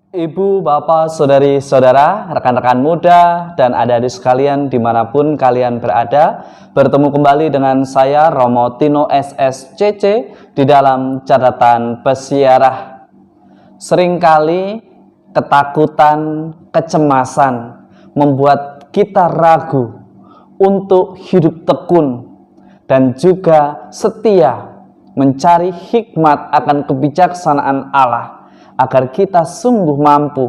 Ibu, bapak, saudari, saudara, rekan-rekan muda, dan adik-adik sekalian dimanapun kalian berada, bertemu kembali dengan saya Romo Tino SSCC di dalam catatan pesiarah. Seringkali ketakutan, kecemasan membuat kita ragu untuk hidup tekun dan juga setia mencari hikmat akan kebijaksanaan Allah, agar kita sungguh mampu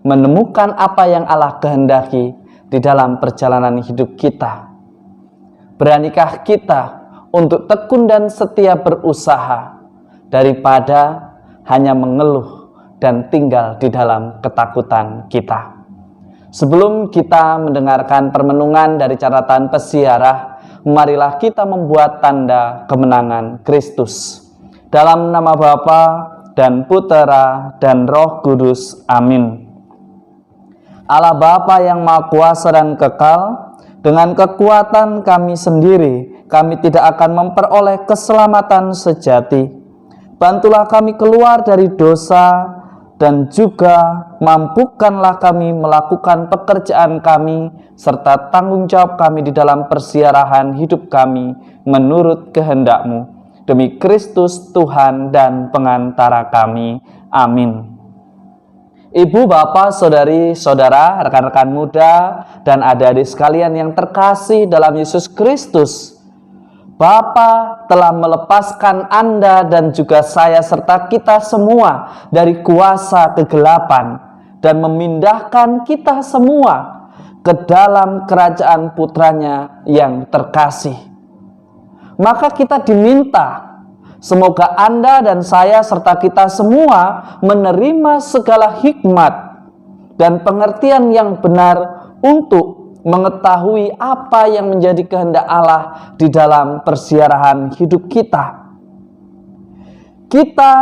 menemukan apa yang Allah kehendaki di dalam perjalanan hidup kita. Beranikah kita untuk tekun dan setia berusaha daripada hanya mengeluh dan tinggal di dalam ketakutan kita? Sebelum kita mendengarkan permenungan dari catatan pesiarah, marilah kita membuat tanda kemenangan Kristus. Dalam nama Bapa dan Putera dan Roh Kudus. Amin. Allah Bapa yang Maha Kuasa dan kekal, dengan kekuatan kami sendiri, kami tidak akan memperoleh keselamatan sejati. Bantulah kami keluar dari dosa, dan juga mampukanlah kami melakukan pekerjaan kami, serta tanggung jawab kami di dalam persiarahan hidup kami, menurut kehendak-Mu. Demi Kristus Tuhan dan pengantara kami. Amin. Ibu, bapak, saudari, saudara, rekan-rekan muda, dan adik-adik sekalian yang terkasih dalam Yesus Kristus, Bapa telah melepaskan Anda dan juga saya serta kita semua dari kuasa kegelapan dan memindahkan kita semua ke dalam kerajaan Putranya yang terkasih. Maka kita diminta, semoga Anda dan saya serta kita semua menerima segala hikmat dan pengertian yang benar untuk mengetahui apa yang menjadi kehendak Allah di dalam persiarahan hidup kita. Kita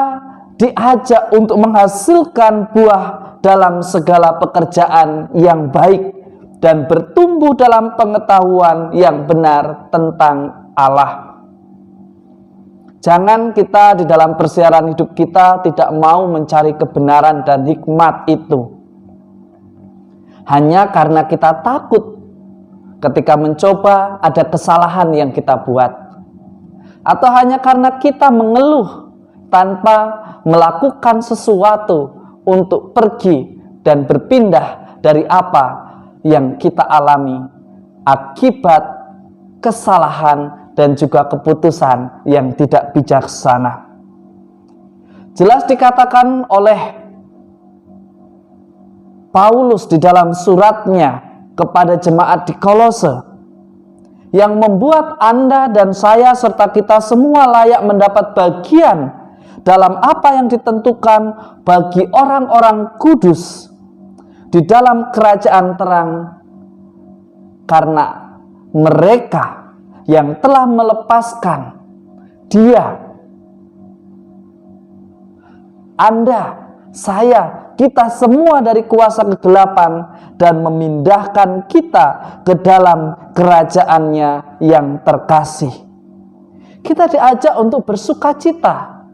diajak untuk menghasilkan buah dalam segala pekerjaan yang baik dan bertumbuh dalam pengetahuan yang benar tentang Allah. Jangan kita di dalam persiaran hidup kita tidak mau mencari kebenaran dan hikmat itu hanya karena kita takut ketika mencoba ada kesalahan yang kita buat, atau hanya karena kita mengeluh tanpa melakukan sesuatu untuk pergi dan berpindah dari apa yang kita alami akibat kesalahan dan juga keputusan yang tidak bijaksana. Jelas dikatakan oleh Paulus di dalam suratnya kepada jemaat di Kolose, yang membuat Anda dan saya serta kita semua layak mendapat bagian dalam apa yang ditentukan bagi orang-orang kudus di dalam kerajaan terang, karena mereka yang telah melepaskan Dia, Anda, saya, kita semua dari kuasa kegelapan dan memindahkan kita ke dalam kerajaannya yang terkasih. Kita diajak untuk bersuka cita.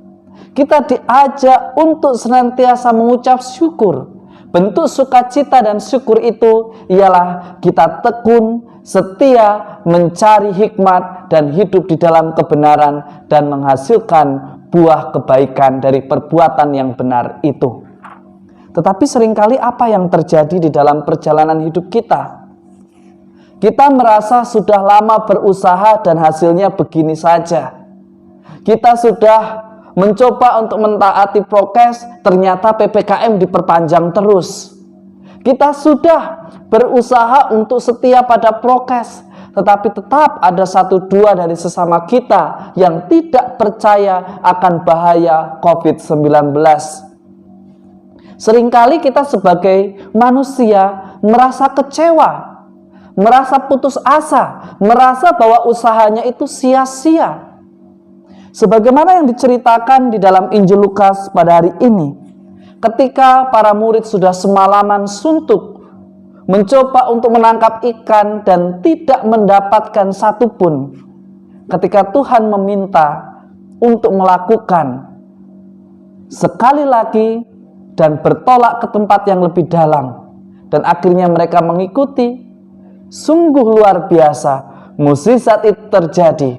Kita diajak untuk senantiasa mengucap syukur. Bentuk sukacita dan syukur itu ialah kita tekun, setia, mencari hikmat dan hidup di dalam kebenaran dan menghasilkan buah kebaikan dari perbuatan yang benar itu. Tetapi seringkali apa yang terjadi di dalam perjalanan hidup kita? Kita merasa sudah lama berusaha dan hasilnya begini saja. Kita sudah mencoba untuk mentaati prokes, ternyata PPKM diperpanjang terus. Kita sudah berusaha untuk setia pada prokes, tetapi tetap ada satu dua dari sesama kita yang tidak percaya akan bahaya COVID-19. Seringkali kita sebagai manusia merasa kecewa, merasa putus asa, merasa bahwa usahanya itu sia-sia. Sebagaimana yang diceritakan di dalam Injil Lukas pada hari ini, ketika para murid sudah semalaman suntuk mencoba untuk menangkap ikan dan tidak mendapatkan satupun, ketika Tuhan meminta untuk melakukan sekali lagi dan bertolak ke tempat yang lebih dalam. Dan akhirnya mereka mengikuti. Sungguh luar biasa, mukjizat itu terjadi.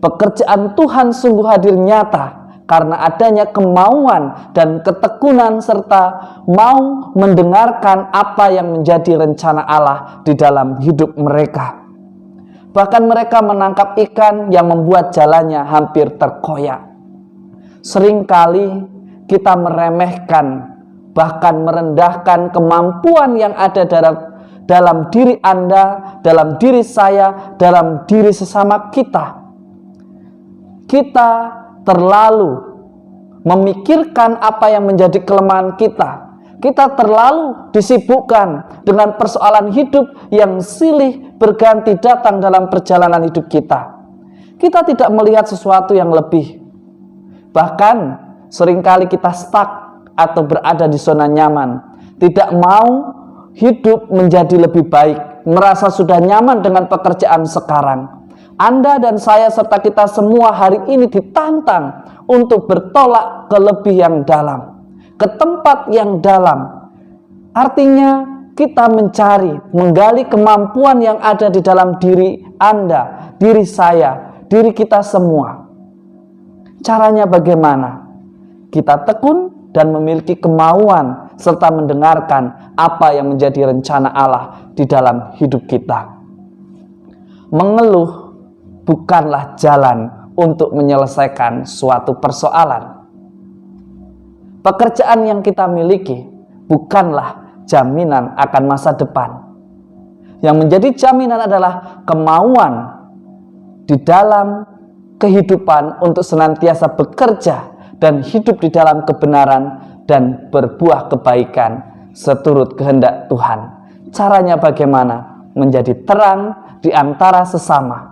Pekerjaan Tuhan sungguh hadir nyata karena adanya kemauan dan ketekunan serta mau mendengarkan apa yang menjadi rencana Allah di dalam hidup mereka. Bahkan mereka menangkap ikan yang membuat jalannya hampir terkoyak. Seringkali kita meremehkan, bahkan merendahkan kemampuan yang ada dalam diri Anda, dalam diri saya, dalam diri sesama kita. Kita terlalu memikirkan apa yang menjadi kelemahan kita. Kita terlalu disibukkan dengan persoalan hidup yang silih berganti datang dalam perjalanan hidup kita. Kita tidak melihat sesuatu yang lebih. Bahkan seringkali kita stuck atau berada di zona nyaman. Tidak mau hidup menjadi lebih baik. Merasa sudah nyaman dengan pekerjaan sekarang. Anda dan saya serta kita semua hari ini ditantang untuk bertolak ke lebih yang dalam, ke tempat yang dalam. Artinya kita mencari, menggali kemampuan yang ada di dalam diri Anda, diri saya, diri kita semua. Caranya bagaimana? Kita tekun dan memiliki kemauan serta mendengarkan apa yang menjadi rencana Allah di dalam hidup kita. Mengeluh bukanlah jalan untuk menyelesaikan suatu persoalan. Pekerjaan yang kita miliki bukanlah jaminan akan masa depan. Yang menjadi jaminan adalah kemauan di dalam kehidupan untuk senantiasa bekerja dan hidup di dalam kebenaran dan berbuah kebaikan seturut kehendak Tuhan. Caranya bagaimana? Menjadi terang di antara sesama.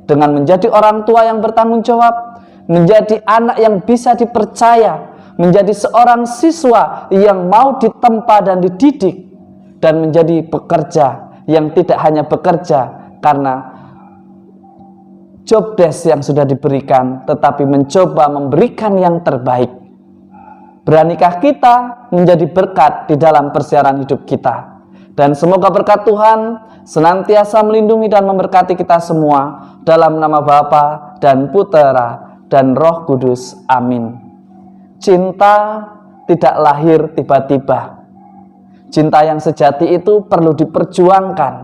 Dengan menjadi orang tua yang bertanggung jawab, menjadi anak yang bisa dipercaya, menjadi seorang siswa yang mau ditempa dan dididik, dan menjadi pekerja yang tidak hanya bekerja karena job desk yang sudah diberikan, tetapi mencoba memberikan yang terbaik. Beranikah kita menjadi berkat di dalam persiaran hidup kita? Dan semoga berkat Tuhan senantiasa melindungi dan memberkati kita semua dalam nama Bapa dan Putera dan Roh Kudus. Amin. Cinta tidak lahir tiba-tiba. Cinta yang sejati itu perlu diperjuangkan.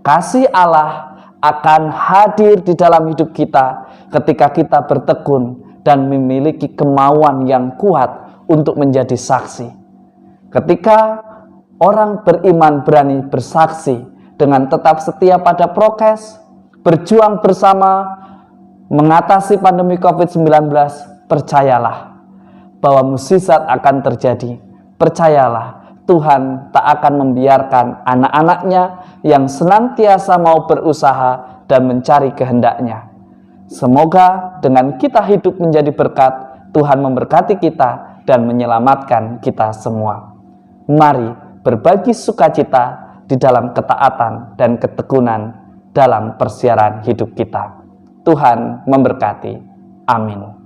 Kasih Allah akan hadir di dalam hidup kita ketika kita bertekun dan memiliki kemauan yang kuat untuk menjadi saksi. Ketika orang beriman berani bersaksi dengan tetap setia pada prokes, berjuang bersama mengatasi pandemi COVID-19, percayalah bahwa mukjizat akan terjadi. Percayalah, Tuhan tak akan membiarkan anak-anaknya yang senantiasa mau berusaha dan mencari kehendaknya. Semoga dengan kita hidup menjadi berkat, Tuhan memberkati kita dan menyelamatkan kita semua. Mari berbagi sukacita di dalam ketaatan dan ketekunan dalam persiaran hidup kita. Tuhan memberkati. Amin.